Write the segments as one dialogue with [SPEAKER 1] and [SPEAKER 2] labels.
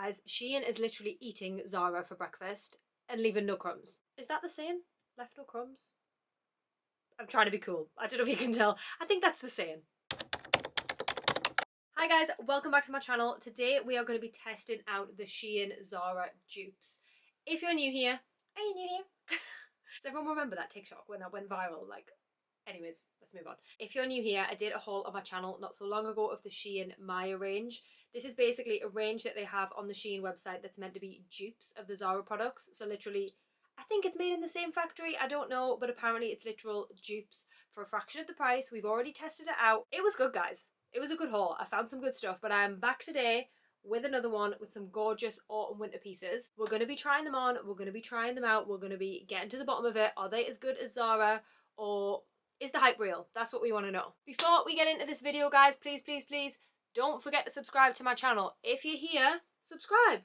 [SPEAKER 1] guys, Shein is literally eating Zara for breakfast and leaving no crumbs. Is that the saying? Left no crumbs? I'm trying to be cool. I don't know if you can tell. I think that's the saying. Hi guys, welcome back to my channel. Today we are going to be testing out the Shein Zara dupes. If you're new here, are you new here? Does everyone remember that TikTok when that went viral? Like, anyways, let's move on. If you're new here, I did a haul on my channel not so long ago of the Shein Maija range. This is basically a range that they have on the Shein website that's meant to be dupes of the Zara products. So literally, I think it's made in the same factory, I don't know, but apparently it's literal dupes for a fraction of the price. We've already tested it out. It was good, guys. It was a good haul. I found some good stuff, but I'm back today with another one with some gorgeous autumn winter pieces. We're going to be trying them on, we're going to be trying them out, we're going to be getting to the bottom of it. Are they as good as Zara, or is the hype real? That's what we want to know. Before we get into this video, guys, please don't forget to subscribe to my channel. If you're here, subscribe.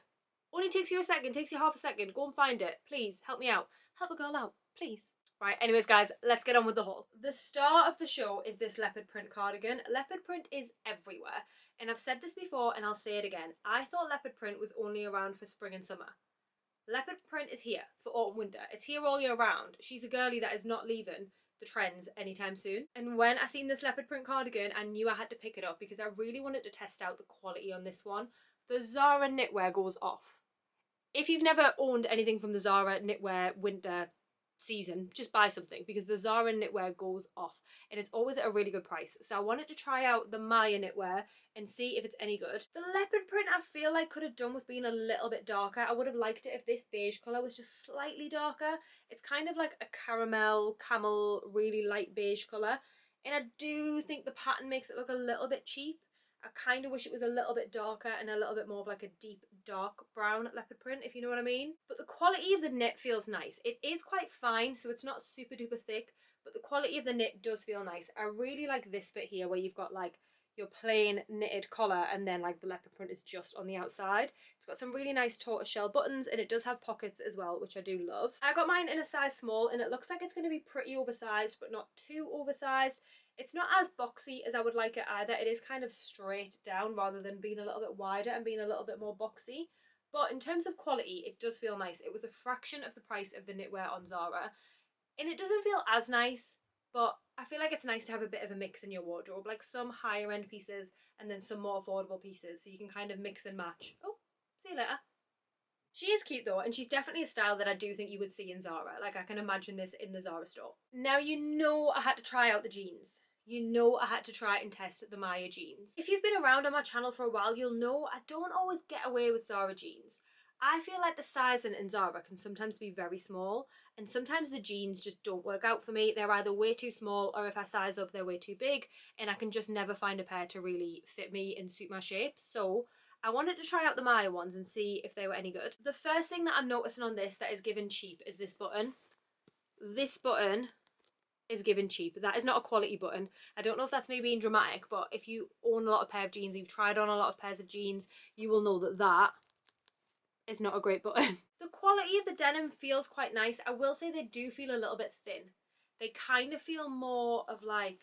[SPEAKER 1] Only takes you a second, takes you half a second. Go and find it. Please help me out. Help a girl out, please. Right, anyways guys, let's get on with the haul. The star of the show is this leopard print cardigan. Leopard print is everywhere. And I've said this before and I'll say it again. I thought leopard print was only around for spring and summer. Leopard print is here for autumn winter. It's here all year round. She's a girlie that is not leaving the trends anytime soon. And when I seen this leopard print cardigan, I knew I had to pick it up because I really wanted to test out the quality on this one. The Zara knitwear goes off. If you've never owned anything from the Zara knitwear winter season, just buy something because the Zara knitwear goes off and it's always at a really good price. So I wanted to try out the Maija knitwear and see if it's any good. The leopard print I feel like could have done with being a little bit darker. I would have liked it if this beige colour was just slightly darker. It's kind of like a caramel, camel, really light beige colour, and I do think the pattern makes it look a little bit cheap. I kind of wish it was a little bit darker and a little bit more of like a deep dark brown leopard print, if you know what I mean. But the quality of the knit feels nice. It is quite fine, so it's not super duper thick, but the quality of the knit does feel nice. I really like this bit here where you've got like your plain knitted collar and then like the leopard print is just on the outside. It's got some really nice tortoiseshell buttons and it does have pockets as well, which I do love. I got mine in a size small and it looks like it's going to be pretty oversized but not too oversized. It's not as boxy as I would like it either. It is kind of straight down rather than being a little bit wider and being a little bit more boxy. But in terms of quality, it does feel nice. It was a fraction of the price of the knitwear on Zara. And it doesn't feel as nice, but I feel like it's nice to have a bit of a mix in your wardrobe. Like some higher end pieces and then some more affordable pieces. So you can kind of mix and match. Oh, see you later. She is cute though, and she's definitely a style that I do think you would see in Zara. Like I can imagine this in the Zara store. Now you know I had to try out the jeans. You know I had to try and test the Maija jeans. If you've been around on my channel for a while, you'll know I don't always get away with Zara jeans. I feel like the sizing in Zara can sometimes be very small, and sometimes the jeans just don't work out for me. They're either way too small, or if I size up, they're way too big, and I can just never find a pair to really fit me and suit my shape. So I wanted to try out the Maija ones and see if they were any good. The first thing that I'm noticing on this that is given cheap is this button. This button is given cheap. That is not a quality button. I don't know if that's me being dramatic, but if you own a lot of pair of jeans, you've tried on a lot of pairs of jeans, you will know that that is not a great button. The quality of the denim feels quite nice. I will say they do feel a little bit thin. They kind of feel more of like,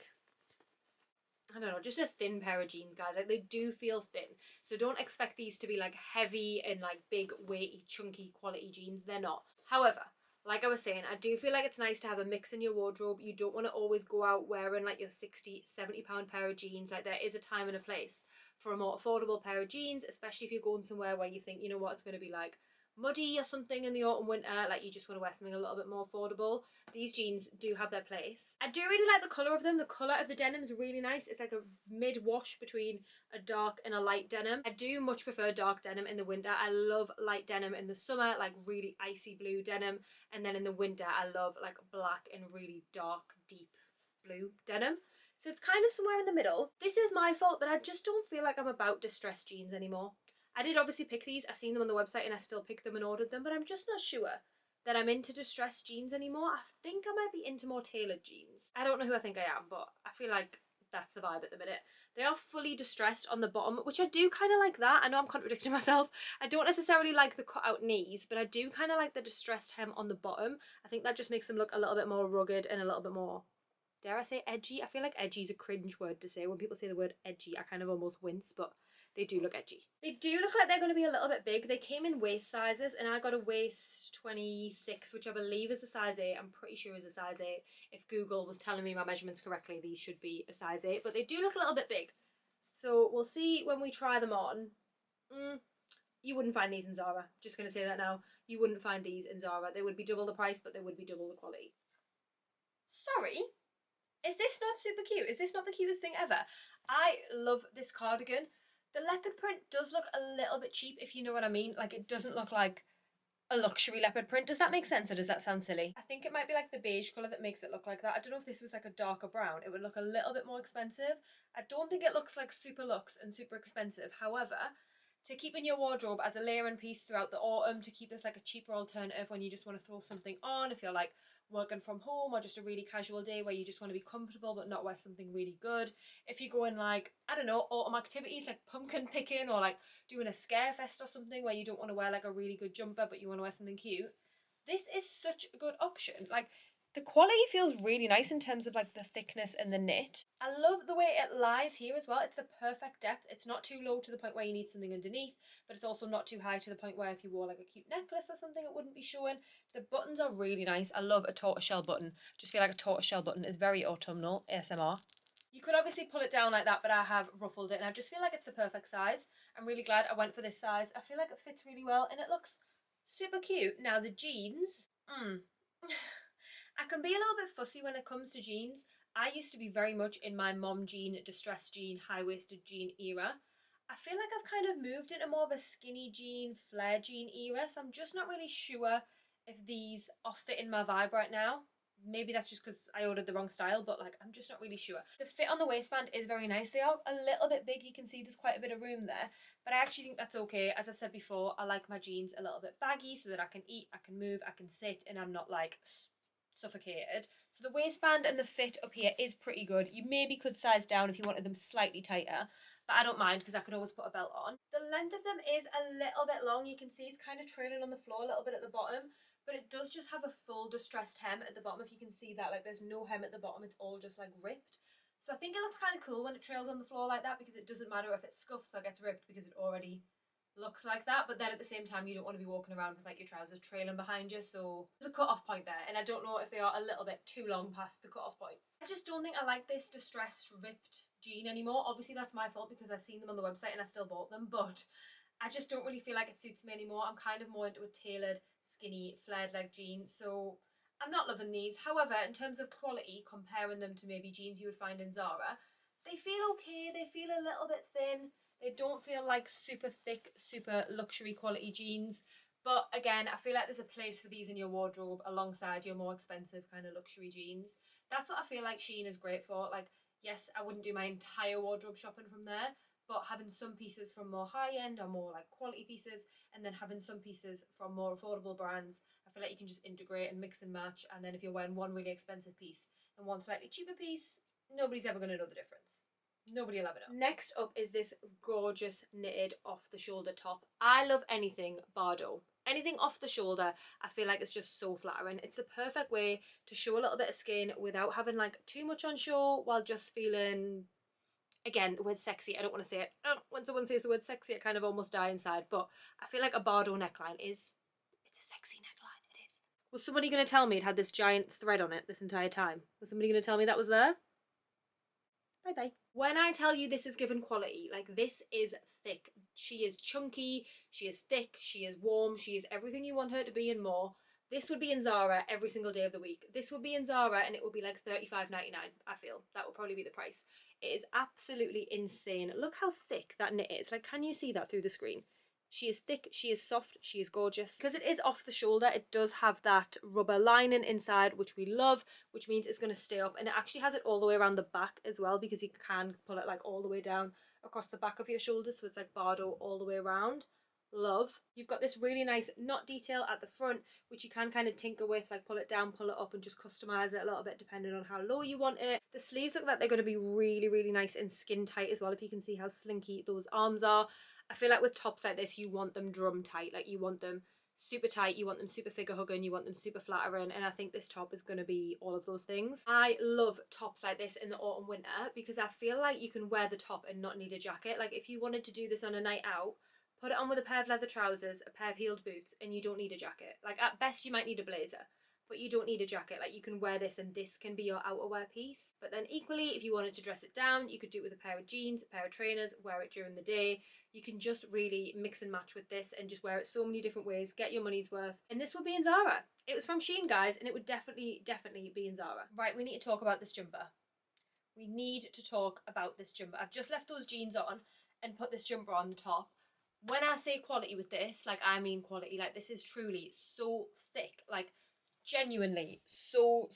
[SPEAKER 1] I don't know, just a thin pair of jeans, guys. Like they do feel thin. So don't expect these to be like heavy and like big, weighty, chunky quality jeans. They're not. However, like I was saying, I do feel like it's nice to have a mix in your wardrobe. You don't want to always go out wearing like your 60, 70 pound pair of jeans. Like there is a time and a place for a more affordable pair of jeans, especially if you're going somewhere where you think, you know what, it's going to be like muddy or something in the autumn winter, like you just want to wear something a little bit more affordable. These jeans do have their place. I do really like the colour of them. The colour of the denim is really nice. It's like a mid-wash between a dark and a light denim. I do much prefer dark denim in the winter. I love light denim in the summer, like really icy blue denim, and then in the winter I love like black and really dark deep blue denim. So it's kind of somewhere in the middle. This is my fault, but I just don't feel like I'm about distressed jeans anymore. I did obviously pick these. I seen them on the website and I still picked them and ordered them, but I'm just not sure that I'm into distressed jeans anymore. I think I might be into more tailored jeans. I don't know who I think I am, but I feel like that's the vibe at the minute. They are fully distressed on the bottom, which I do kind of like that. I know I'm contradicting myself. I don't necessarily like the cut out knees, but I do kind of like the distressed hem on the bottom. I think that just makes them look a little bit more rugged and a little bit more, dare I say, edgy? I feel like edgy is a cringe word to say. When people say the word edgy, I kind of almost wince, but they do look edgy. They do look like they're going to be a little bit big. They came in waist sizes and I got a waist 26, which I believe is a size 8. I'm pretty sure is a size 8. If Google was telling me my measurements correctly, these should be a size 8, but they do look a little bit big. So we'll see when we try them on. You wouldn't find these in Zara. Just going to say that now. You wouldn't find these in Zara. They would be double the price, but they would be double the quality. Sorry? Is this not super cute? Is this not the cutest thing ever? I love this cardigan. The leopard print does look a little bit cheap, if you know what I mean. Like, it doesn't look like a luxury leopard print. Does that make sense, or does that sound silly? I think it might be like the beige colour that makes it look like that. I don't know if this was like a darker brown. It would look a little bit more expensive. I don't think it looks like super luxe and super expensive. However, to keep in your wardrobe as a layering piece throughout the autumn, to keep this like a cheaper alternative when you just want to throw something on, if you're like working from home or just a really casual day where you just want to be comfortable but not wear something really good. If you go in like, I don't know, autumn activities like pumpkin picking or like doing a scare fest or something where you don't want to wear like a really good jumper but you want to wear something cute, this is such a good option. Like, the quality feels really nice in terms of like the thickness and the knit. I love the way it lies here as well. It's the perfect depth. It's not too low to the point where you need something underneath, but it's also not too high to the point where if you wore like a cute necklace or something it wouldn't be showing. The buttons are really nice. I love a tortoiseshell button. Just feel like a tortoiseshell button is very autumnal ASMR. You could obviously pull it down like that, but I have ruffled it and I just feel like it's the perfect size. I'm really glad I went for this size. I feel like it fits really well and it looks super cute. Now the jeans, I can be a little bit fussy when it comes to jeans. I used to be very much in my mom jean, distressed jean, high-waisted jean era. I feel like I've kind of moved into more of a skinny jean, flare jean era, so I'm just not really sure if these are fitting my vibe right now. Maybe that's just because I ordered the wrong style, but like I'm just not really sure. The fit on the waistband is very nice. They are a little bit big. You can see there's quite a bit of room there, but I actually think that's okay. As I've said before, I like my jeans a little bit baggy so that I can eat, I can move, I can sit, and I'm not like suffocated. So the waistband and the fit up here is pretty good. You maybe could size down if you wanted them slightly tighter, but I don't mind because I can always put a belt on. The length of them is a little bit long. You can see it's kind of trailing on the floor a little bit at the bottom, but it does just have a full distressed hem at the bottom. If you can see that, like there's no hem at the bottom, it's all just like ripped. So I think it looks kind of cool when it trails on the floor like that, because it doesn't matter if it scuffs or gets ripped because it already looks like that. But then at the same time you don't want to be walking around with like your trousers trailing behind you, so there's a cut-off point there, and I don't know if they are a little bit too long past the cut-off point. I just don't think I like this distressed ripped jean anymore. Obviously that's my fault because I've seen them on the website and I still bought them, but I just don't really feel like it suits me anymore. I'm kind of more into a tailored skinny flared leg jean, so I'm not loving these. However, in terms of quality, comparing them to maybe jeans you would find in Zara, they feel okay. They feel a little bit thin. They don't feel like super thick, super luxury quality jeans. But again, I feel like there's a place for these in your wardrobe alongside your more expensive kind of luxury jeans. That's what I feel like Shein is great for. Like, yes, I wouldn't do my entire wardrobe shopping from there, but having some pieces from more high-end or more like quality pieces, and then having some pieces from more affordable brands, I feel like you can just integrate and mix and match. And then if you're wearing one really expensive piece and one slightly cheaper piece, nobody's ever going to know the difference. Nobody will ever know. Next up is this gorgeous knitted off the shoulder top. I love anything Bardo. Anything off the shoulder, I feel like it's just so flattering. It's the perfect way to show a little bit of skin without having like too much on show, while just feeling, again, the word sexy, I don't want to say it. When someone says the word sexy, I kind of almost die inside, but I feel like a Bardo neckline it's a sexy neckline, it is. Was somebody going to tell me it had this giant thread on it this entire time? Was somebody going to tell me that was there? Bye-bye. When I tell you this is given quality, like this is thick. She is chunky, she is thick, she is warm, she is everything you want her to be and more. This would be in Zara every single day of the week. This would be in Zara and it would be like $35.99, I feel. That would probably be the price. It is absolutely insane. Look how thick that knit is. Like, can you see that through the screen? She is thick, she is soft, she is gorgeous. Because it is off the shoulder, it does have that rubber lining inside, which we love, which means it's going to stay up. And it actually has it all the way around the back as well, because you can pull it like all the way down across the back of your shoulders. So it's like Bardo all the way around. Love. You've got this really nice knot detail at the front, which you can kind of tinker with, like pull it down, pull it up, and just customize it a little bit depending on how low you want it. The sleeves look like they're going to be really, really nice and skin tight as well, if you can see how slinky those arms are. I feel like with tops like this, you want them drum tight, like you want them super tight, you want them super figure hugging, you want them super flattering, and I think this top is going to be all of those things. I love tops like this in the autumn winter because I feel like you can wear the top and not need a jacket. Like if you wanted to do this on a night out, put it on with a pair of leather trousers, a pair of heeled boots, and you don't need a jacket. Like at best you might need a blazer, but you don't need a jacket. Like you can wear this and this can be your outerwear piece. But then equally, if you wanted to dress it down, you could do it with a pair of jeans, a pair of trainers, wear it during the day. You can just really mix and match with this and just wear it so many different ways, get your money's worth. And this would be in Zara. It was from Shein, guys, and it would definitely be in Zara. Right, we need to talk about this jumper. We need to talk about this jumper. I've just left those jeans on and put this jumper on the top. When I say quality with this, like I mean quality. Like this is truly so thick. Like genuinely so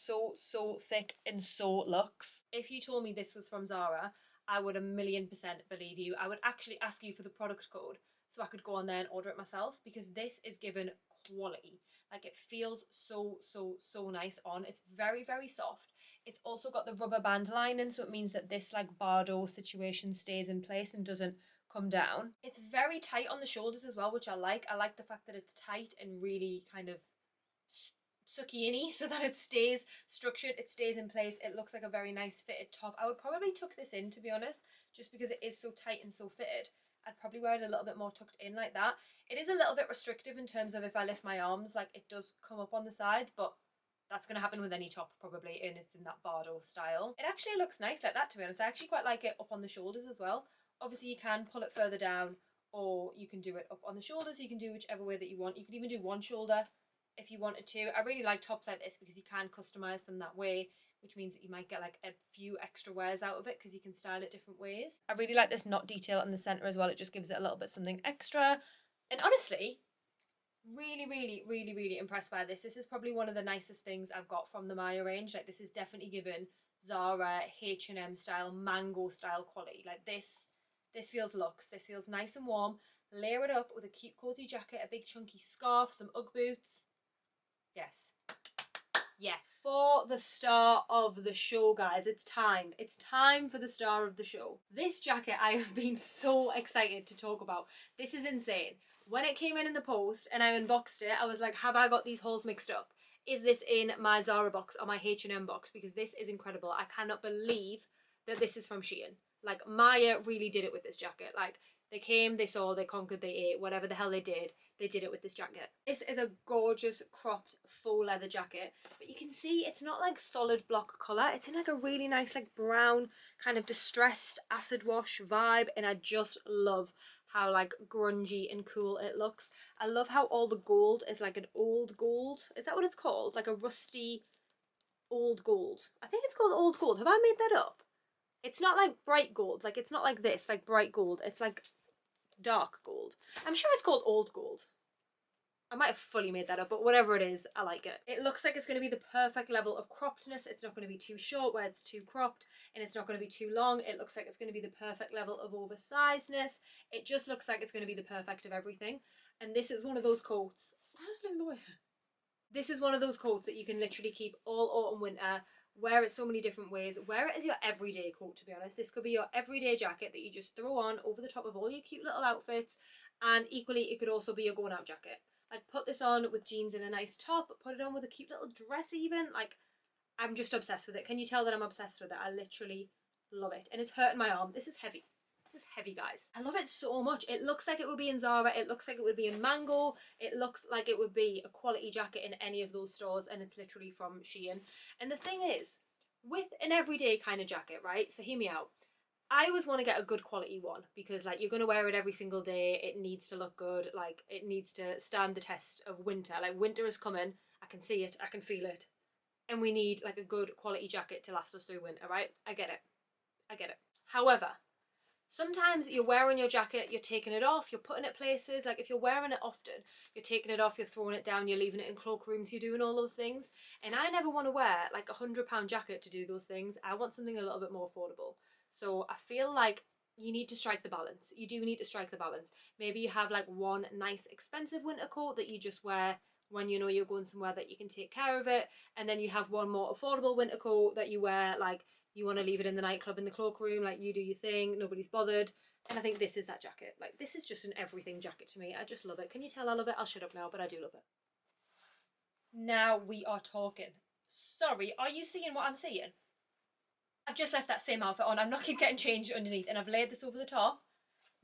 [SPEAKER 1] thick and so luxe. If you told me this was from Zara, I would 1,000,000% believe you. I would actually ask you for the product code so I could go on there and order it myself, because this is given quality. Like it feels so nice on. It's very soft. It's also got the rubber band lining, so it means that this like Bardo situation stays in place and doesn't come down. It's very tight on the shoulders as well, which I like. I like the fact that it's tight and really kind of sucky inny so that it stays structured, it stays in place. It looks like a very nice fitted top. I would probably tuck this in, to be honest, just because it is so tight and so fitted. I'd probably wear it a little bit more tucked in like that. It is a little bit restrictive in terms of if I lift my arms, like it does come up on the sides, but that's going to happen with any top probably, and it's in that Bardo style. It actually looks nice like that, to be honest. I actually quite like it up on the shoulders as well. Obviously you can pull it further down, or you can do it up on the shoulders. You can do whichever way that you want. You could even do one shoulder if you wanted to. I really like tops like this because you can customize them that way, which means that you might get like a few extra wears out of it because you can style it different ways. I really like this knot detail in the center as well. It just gives it a little bit something extra. And honestly, really impressed by this. This is probably one of the nicest things I've got from the Maija range. Like this is definitely given Zara, H&M style, mango style quality. Like this feels luxe. This feels nice and warm. Layer it up with a cute cozy jacket, a big chunky scarf, some Ugg boots. Yes. Yes. For the star of the show, guys, it's time. It's time for the star of the show. This jacket I have been so excited to talk about. This is insane. When it came in the post and I unboxed it, I was like, have I got these hauls mixed up? Is this in my Zara box or my H&M box? Because this is incredible. I cannot believe that this is from Shein. Like, Maija really did it with this jacket. Like, they came, they saw, they conquered, they ate, whatever the hell they did it with this jacket. This is a gorgeous cropped faux leather jacket, but you can see it's not like solid block colour. It's in like a really nice like brown kind of distressed acid wash vibe, and I just love how like grungy and cool it looks. I love how all the gold is like an old gold. Is that what it's called? Like a rusty old gold. I think it's called old gold. Have I made that up? It's not like bright gold. Like it's not like this, like bright gold. It's like dark gold. I'm sure it's called old gold. I might have fully made that up, but whatever it is, I like it. It looks like it's going to be the perfect level of croppedness. It's not going to be too short where it's too cropped, and it's not going to be too long. It looks like it's going to be the perfect level of oversizedness. It just looks like it's going to be the perfect of everything. And this is one of those coats. This is one of those coats that you can literally keep all autumn, winter, wear it so many different ways. Wear it as your everyday coat, to be honest. This could be your everyday jacket that you just throw on over the top of all your cute little outfits, and equally it could also be a going out jacket. I'd put this on with jeans and a nice top, put it on with a cute little dress even. Like, I'm just obsessed with it. Can you tell that I'm obsessed with it? I literally love it. And it's hurting my arm. This is heavy. This is heavy, guys. I love it so much. It looks like it would be in Zara. It looks like it would be in Mango. It looks like it would be a quality jacket in any of those stores, and it's literally from Shein. And the thing is, with an everyday kind of jacket, right? So hear me out. I always want to get a good quality one because like you're going to wear it every single day. It needs to look good. Like it needs to stand the test of winter. Like winter is coming. I can see it. I can feel it. And we need like a good quality jacket to last us through winter, right? I get it. I get it. However, sometimes you're wearing your jacket, you're taking it off, you're putting it places. Like if you're wearing it often, you're taking it off, you're throwing it down, you're leaving it in cloakrooms, you're doing all those things. And I never want to wear like £100 jacket to do those things. I want something a little bit more affordable. So I feel like you need to strike the balance. You do need to strike the balance. Maybe you have like one nice expensive winter coat that you just wear when you know you're going somewhere that you can take care of it, and then you have one more affordable winter coat that you wear like you want to leave it in the nightclub in the cloakroom, like you do your thing, nobody's bothered. And I think this is that jacket. Like, this is just an everything jacket to me. I just love it. Can you tell I love it? I'll shut up now, but I do love it. Now we are talking. Sorry, are you seeing what I'm seeing? I've just left that same outfit on. I'm not keep getting changed underneath, and I've laid this over the top.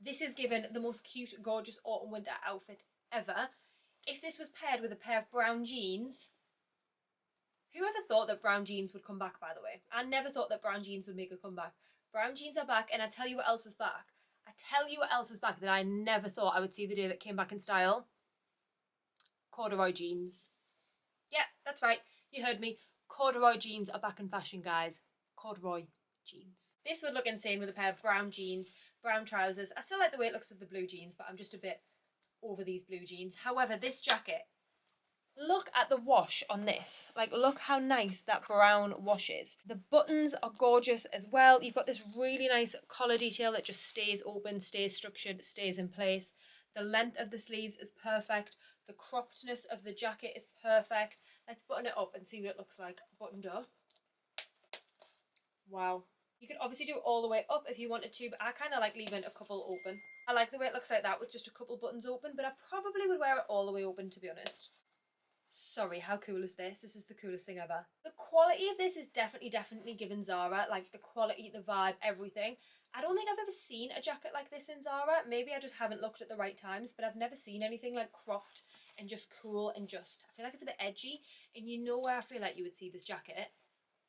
[SPEAKER 1] This is given the most cute, gorgeous autumn winter outfit ever. If this was paired with a pair of brown jeans, whoever thought that brown jeans would come back, by the way? I never thought that brown jeans would make a comeback. Brown jeans are back, and I tell you what else is back. I tell you what else is back that I never thought I would see the day that came back in style. Corduroy jeans. Yeah, that's right. You heard me. Corduroy jeans are back in fashion, guys. Corduroy jeans. This would look insane with a pair of brown jeans, brown trousers. I still like the way it looks with the blue jeans, but I'm just a bit over these blue jeans. However, this jacket, look at the wash on this. Like, look how nice that brown wash is. The buttons are gorgeous as well. You've got this really nice collar detail that just stays open, stays structured, stays in place. The length of the sleeves is perfect. The croppedness of the jacket is perfect. Let's button it up and see what it looks like buttoned up. Wow. You could obviously do it all the way up if you wanted to, but I kind of like leaving a couple open. I like the way it looks like that with just a couple buttons open, but I probably would wear it all the way open, to be honest. Sorry, how cool is this? This is the coolest thing ever. The quality of this is definitely given Zara. Like, the quality, the vibe, everything. I don't think I've ever seen a jacket like this in Zara. Maybe I just haven't looked at the right times, but I've never seen anything like cropped and just cool and just, I feel like it's a bit edgy. And you know where I feel like you would see this jacket?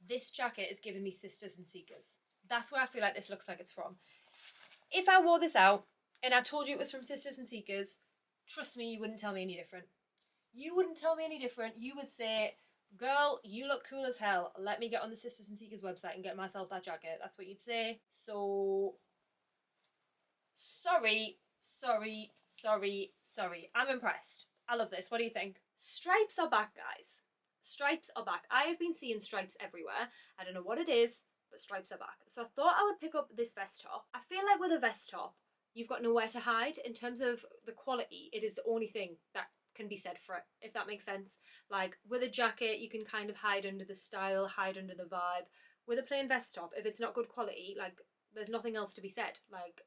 [SPEAKER 1] This jacket is giving me Sisters and Seekers. That's where I feel like this looks like it's from. If I wore this out and I told you it was from Sisters and Seekers, trust me, you wouldn't tell me any different. You wouldn't tell me any different. You would say, girl, you look cool as hell. Let me get on the Sisters and Seekers website and get myself that jacket. That's what you'd say. So, sorry. I'm impressed. I love this. What do you think? Stripes are back, guys. Stripes are back. I have been seeing stripes everywhere. I don't know what it is, but stripes are back. So I thought I would pick up this vest top. I feel like with a vest top, you've got nowhere to hide. In terms of the quality, it is the only thing that can be said for it, if that makes sense. Like, with a jacket, you can kind of hide under the style, hide under the vibe. With a plain vest top, if it's not good quality, like, there's nothing else to be said. Like,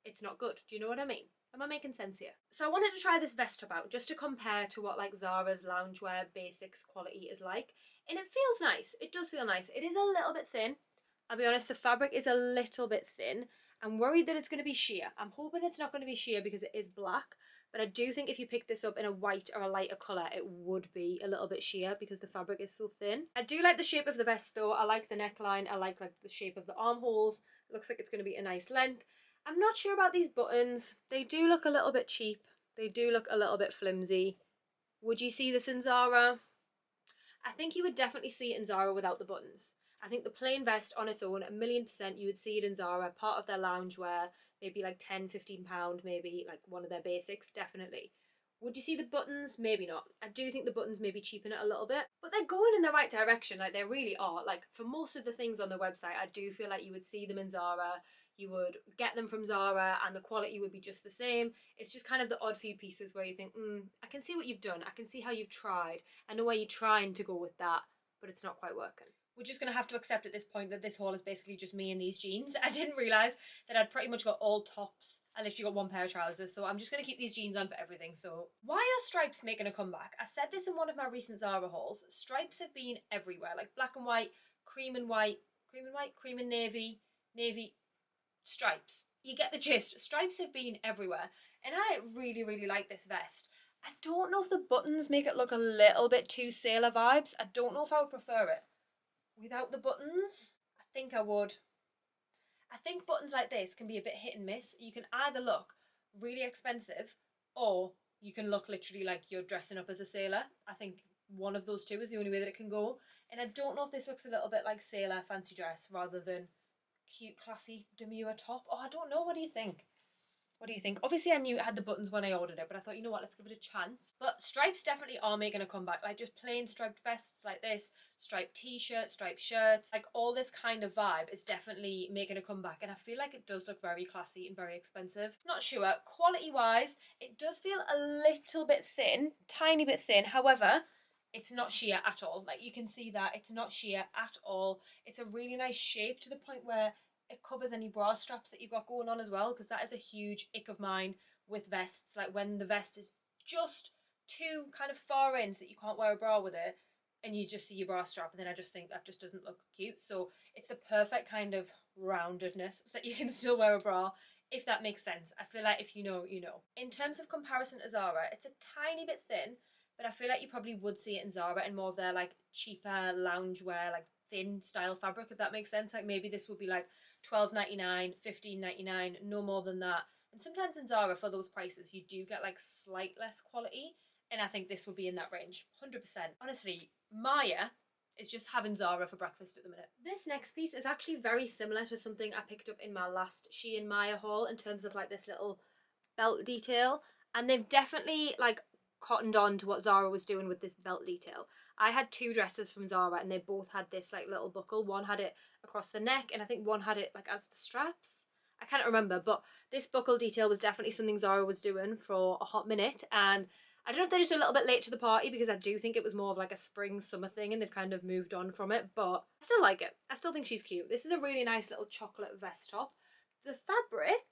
[SPEAKER 1] it's not good. Do you know what I mean? Am I making sense here? So I wanted to try this vest top out just to compare to what like Zara's loungewear basics quality is like. And it feels nice. It does feel nice. It is a little bit thin. I'll be honest, the fabric is a little bit thin. I'm worried that it's going to be sheer. I'm hoping it's not going to be sheer because it is black. But I do think if you pick this up in a white or a lighter colour, it would be a little bit sheer because the fabric is so thin. I do like the shape of the vest though. I like the neckline. I like the shape of the armholes. It looks like it's going to be a nice length. I'm not sure about these buttons. They do look a little bit cheap. They do look a little bit flimsy. Would you see this in Zara? I think you would definitely see it in Zara without the buttons. I think the plain vest on its own, 1,000,000% you would see it in Zara, part of their loungewear, maybe like £10–15, maybe like one of their basics, definitely. Would you see the buttons? Maybe not. I do think the buttons maybe cheapen it a little bit, but they're going in the right direction, like they really are. Like for most of the things on the website, I do feel like you would see them in Zara. You would get them from Zara and the quality would be just the same. It's just kind of the odd few pieces where you think, I can see what you've done. I can see how you've tried. I know where you're trying to go with that, but it's not quite working. We're just going to have to accept at this point that this haul is basically just me in these jeans. I didn't realise that I'd pretty much got all tops. I literally got one pair of trousers, so I'm just going to keep these jeans on for everything. So why are stripes making a comeback? I said this in one of my recent Zara hauls. Stripes have been everywhere, like black and white, cream and white, cream and navy, stripes. You get the gist. Stripes have been everywhere, and I really like this vest. I don't know if the buttons make it look a little bit too sailor vibes. I don't know if I would prefer it without the buttons. I think I would. I think buttons like this can be a bit hit and miss. You can either look really expensive or you can look literally like you're dressing up as a sailor. I think one of those two is the only way that it can go, and I don't know if this looks a little bit like sailor fancy dress rather than cute, classy, demure top. Oh, I don't know. What do you think? What do you think? Obviously, I knew it had the buttons when I ordered it, but I thought, you know what, let's give it a chance. But stripes definitely are making a comeback. Like just plain striped vests like this, striped t-shirts, striped shirts, like all this kind of vibe is definitely making a comeback. And I feel like it does look very classy and very expensive. Not sure. Quality-wise, it does feel a little bit thin, tiny bit thin. However, it's not sheer at all. Like you can see that it's not sheer at all. It's a really nice shape to the point where it covers any bra straps that you've got going on as well, because that is a huge ick of mine with vests, like when the vest is just too kind of far in so that you can't wear a bra with it and you just see your bra strap, and then I just think that just doesn't look cute. So it's the perfect kind of roundedness so that you can still wear a bra, if that makes sense. I feel like if you know, you know. In terms of comparison to Zara, it's a tiny bit thin, but I feel like you probably would see it in Zara and more of their like cheaper loungewear, like thin style fabric, if that makes sense. Like maybe this would be like $12.99, $15.99, no more than that. And sometimes in Zara for those prices you do get like slight less quality, and I think this would be in that range, 100%. Honestly, Maija is just having Zara for breakfast at the minute. This next piece is actually very similar to something I picked up in my last Shein Maija haul in terms of like this little belt detail, and they've definitely like cottoned on to what Zara was doing with this belt detail. I had two dresses from Zara and they both had this like little buckle. One had it across the neck and I think one had it like as the straps. I can't remember, but this buckle detail was definitely something Zara was doing for a hot minute, and I don't know if they're just a little bit late to the party, because I do think it was more of like a spring summer thing and they've kind of moved on from it, but I still like it. I still think she's cute. This is a really nice little chocolate vest top. The fabric,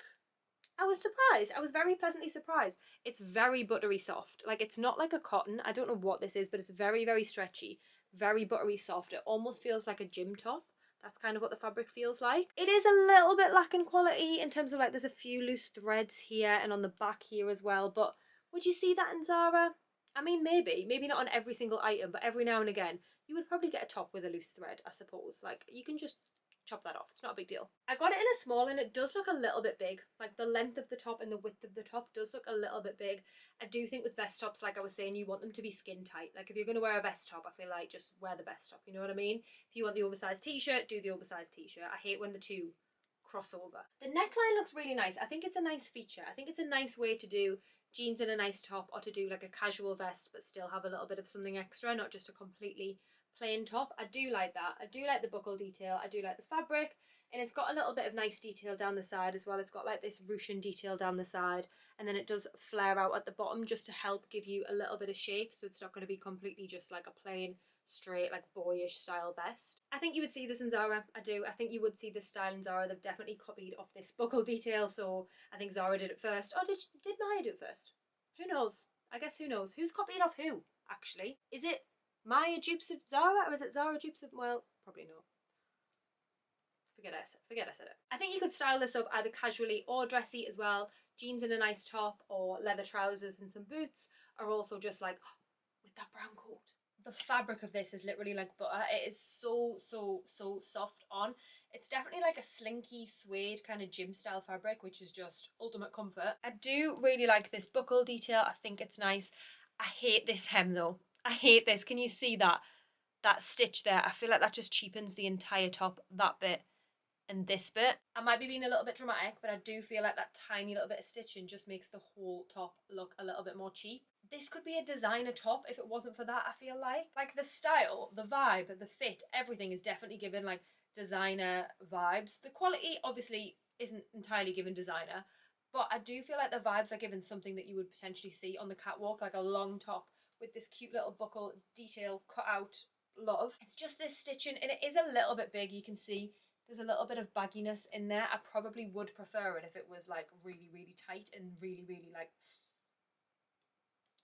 [SPEAKER 1] I was surprised. I was very pleasantly surprised. It's very buttery soft. Like, it's not like a cotton. I don't know what this is, but it's very, very stretchy, very buttery soft. It almost feels like a gym top. That's kind of what the fabric feels like. It is a little bit lacking quality in terms of like there's a few loose threads here and on the back here as well, but would you see that in Zara? I mean, maybe not on every single item, but every now and again you would probably get a top with a loose thread, I suppose. Like, you can just chop that off, it's not a big deal. I got it in a small and it does look a little bit big. Like, the length of the top and the width of the top does look a little bit big. I do think with vest tops, like I was saying, you want them to be skin tight. Like, if you're going to wear a vest top, I feel like just wear the vest top, you know what I mean? If you want the oversized t-shirt, do the oversized t-shirt. I hate when the two cross over. The neckline looks really nice. I think it's a nice feature. I think it's a nice way to do jeans and a nice top, or to do like a casual vest but still have a little bit of something extra, not just a completely plain top. I do like that. I do like the buckle detail. I do like the fabric, and it's got a little bit of nice detail down the side as well. It's got like this ruching detail down the side, and then it does flare out at the bottom just to help give you a little bit of shape, so it's not going to be completely just like a plain straight like boyish style vest. I think you would see this in Zara. I do. I think you would see this style in Zara. They've definitely copied off this buckle detail, so I think Zara did it first. Oh, did Maija do it first? Who knows? I guess who knows? Who's copied off who, actually? Is it Maija dupes of Zara, or is it Zara dupes of, well, probably not. Forget I said it. I think you could style this up either casually or dressy as well. Jeans and a nice top, or leather trousers and some boots, or also just like with that brown coat. The fabric of this is literally like butter. It is so soft on. It's definitely like a slinky suede kind of gym style fabric, which is just ultimate comfort. I do really like this buckle detail. I think it's nice. I hate this hem though. I hate this. Can you see that stitch there? I feel like that just cheapens the entire top, that bit and this bit. I might be being a little bit dramatic, but I do feel like that tiny little bit of stitching just makes the whole top look a little bit more cheap. This could be a designer top if it wasn't for that, I feel like. Like, the style, the vibe, the fit, everything is definitely given like designer vibes. The quality obviously isn't entirely given designer, but I do feel like the vibes are given something that you would potentially see on the catwalk, like a long top with this cute little buckle detail cut out. Love. It's just this stitching, and it is a little bit big. You can see there's a little bit of bagginess in there. I probably would prefer it if it was like really tight and really like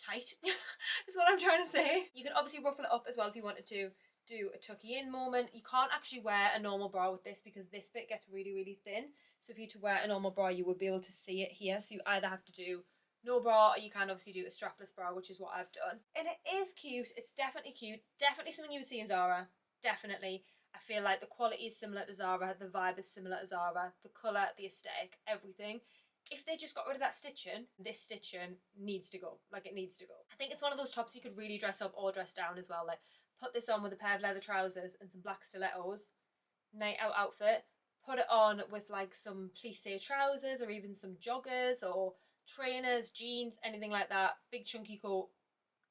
[SPEAKER 1] tight is what I'm trying to say. You can obviously ruffle it up as well if you wanted to do a tucky in moment. You can't actually wear a normal bra with this because this bit gets really thin. So if you were to wear a normal bra, you would be able to see it here. So you either have to do no bra, or you can obviously do a strapless bra, which is what I've done. And it is cute. It's definitely cute. Definitely something you would see in Zara. Definitely. I feel like the quality is similar to Zara, the vibe is similar to Zara, the colour, the aesthetic, everything. If they just got rid of that stitching, this stitching needs to go. Like, it needs to go. I think it's one of those tops you could really dress up or dress down as well. Like, put this on with a pair of leather trousers and some black stilettos, night out outfit. Put it on with like some plissé trousers or even some joggers or trainers, jeans, anything like that. Big chunky coat,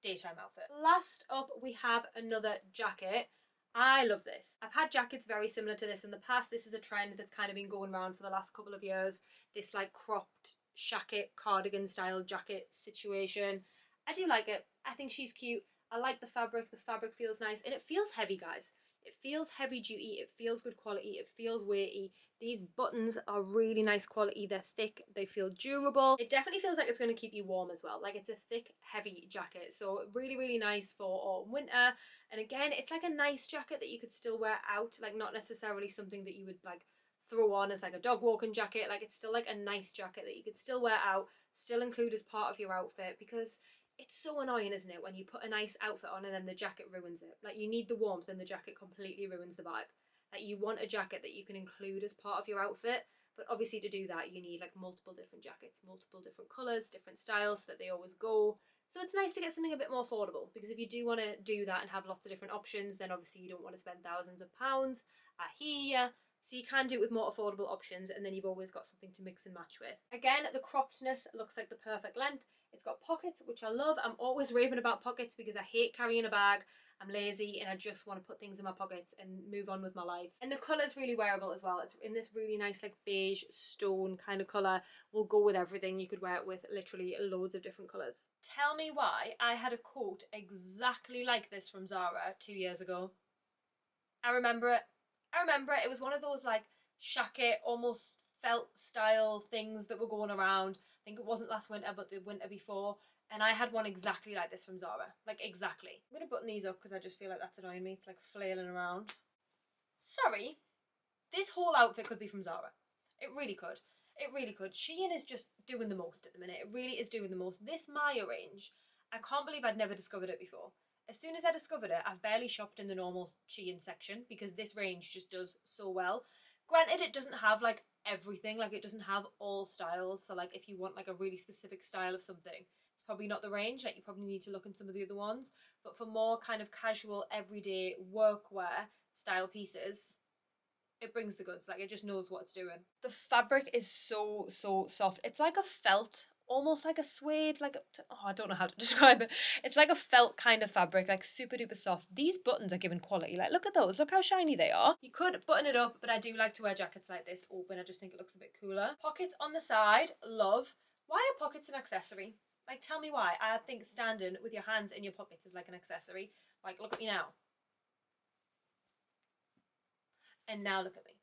[SPEAKER 1] daytime outfit. Last up, we have another jacket. I love this. I've had jackets very similar to this in the past. This is a trend that's kind of been going around for the last couple of years. This like cropped shacket, cardigan style jacket situation. I do like it. I think she's cute. I like the fabric. The fabric feels nice and it feels heavy, guys. It feels heavy duty, it feels good quality, it feels weighty. These buttons are really nice quality, they're thick, they feel durable. It definitely feels like it's going to keep you warm as well. Like, it's a thick, heavy jacket, so really, really nice for autumn, winter. And again, it's like a nice jacket that you could still wear out, like not necessarily something that you would like throw on as like a dog walking jacket. Like, it's still like a nice jacket that you could still wear out, still include as part of your outfit, because it's so annoying, isn't it, when you put a nice outfit on and then the jacket ruins it. Like, you need the warmth and the jacket completely ruins the vibe. Like, you want a jacket that you can include as part of your outfit, but obviously to do that you need like multiple different jackets, multiple different colours, different styles, so that they always go. So it's nice to get something a bit more affordable, because if you do want to do that and have lots of different options, then obviously you don't want to spend thousands of pounds. I hear. So you can do it with more affordable options, and then you've always got something to mix and match with. Again, the croppedness looks like the perfect length. It's got pockets, which I love. I'm always raving about pockets because I hate carrying a bag. I'm lazy and I just want to put things in my pockets and move on with my life. And the colour's really wearable as well. It's in this really nice like beige stone kind of colour. Will go with everything. You could wear it with literally loads of different colours. Tell me why I had a coat exactly like this from Zara 2 years ago. I remember it. It was one of those like shacket, almost felt style things that were going around. I think it wasn't last winter, but the winter before. And I had one exactly like this from Zara. Like, exactly. I'm going to button these up because I just feel like that's annoying me. It's like flailing around. Sorry. This whole outfit could be from Zara. It really could. It really could. Shein is just doing the most at the minute. It really is doing the most. This Maija range, I can't believe I'd never discovered it before. As soon as I discovered it, I've barely shopped in the normal Shein section because this range just does so well. Granted, it doesn't have like everything, like it doesn't have all styles, so like if you want like a really specific style of something, it's probably not the range. Like, you probably need to look in some of the other ones, but for more kind of casual everyday workwear style pieces, it brings the goods. Like, it just knows what it's doing. The fabric is so soft. It's like a felt, almost like a suede, like I don't know how to describe it. It's like a felt kind of fabric, like super duper soft. These buttons are giving quality. Like, look at those, look how shiny they are. You could button it up, but I do like to wear jackets like this open. I just think it looks a bit cooler. Pockets on the side, love. Why are pockets an accessory? Like, tell me why. I think standing with your hands in your pockets is like an accessory. Like, look at me now. And now look at me.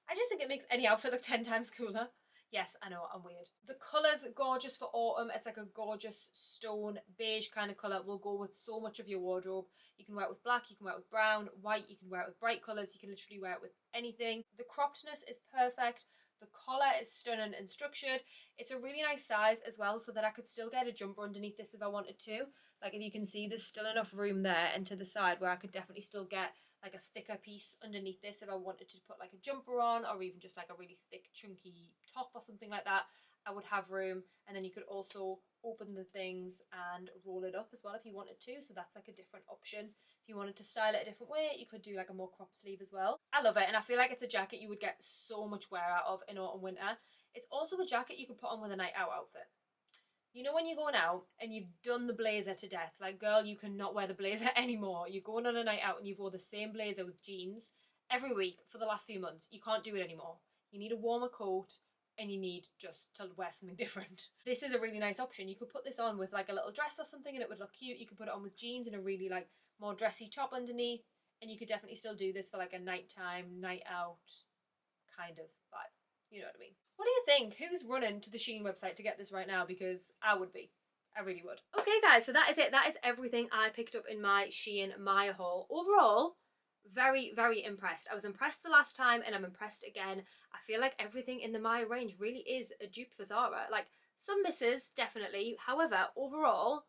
[SPEAKER 1] I just think it makes any outfit look 10 times cooler. Yes, I know, I'm weird. The colour's gorgeous for autumn. It's like a gorgeous stone beige kind of colour. Will go with so much of your wardrobe. You can wear it with black, you can wear it with brown, white, you can wear it with bright colours. You can literally wear it with anything. The croppedness is perfect. The collar is stunning and structured. It's a really nice size as well, so that I could still get a jumper underneath this if I wanted to. Like, if you can see, there's still enough room there and to the side where I could definitely still get like a thicker piece underneath this if I wanted to put like a jumper on, or even just like a really thick chunky top or something like that. I would have room. And then you could also open the things and roll it up as well if you wanted to, so that's like a different option. If you wanted to style it a different way, you could do like a more crop sleeve as well. I love it, and I feel like it's a jacket you would get so much wear out of in autumn winter. It's also a jacket you could put on with a night out outfit. You know, when you're going out and you've done the blazer to death, like, girl, you cannot wear the blazer anymore. You're going on a night out and you've wore the same blazer with jeans every week for the last few months. You can't do it anymore. You need a warmer coat and you need just to wear something different. This is a really nice option. You could put this on with like a little dress or something and it would look cute. You could put it on with jeans and a really like more dressy top underneath, and you could definitely still do this for like a nighttime, night out kind of vibe. You know what I mean? What do you think? Who's running to the Shein website to get this right now? Because I would be. I really would. Okay guys, so that is it. That is everything I picked up in my Shein Maija haul. Overall, very impressed. I was impressed the last time and I'm impressed again. I feel like everything in the Maija range really is a dupe for Zara. Like, some misses, definitely. However, overall,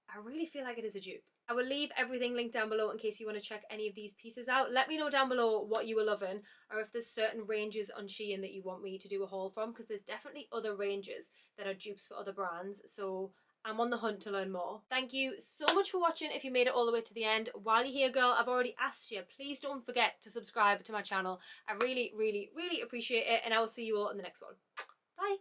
[SPEAKER 1] I really feel like it is a dupe. I will leave everything linked down below in case you want to check any of these pieces out. Let me know down below what you were loving, or if there's certain ranges on Shein that you want me to do a haul from, because there's definitely other ranges that are dupes for other brands, so I'm on the hunt to learn more. Thank you so much for watching if you made it all the way to the end. While you're here, girl, I've already asked you, please don't forget to subscribe to my channel. I really appreciate it, and I will see you all in the next one. Bye!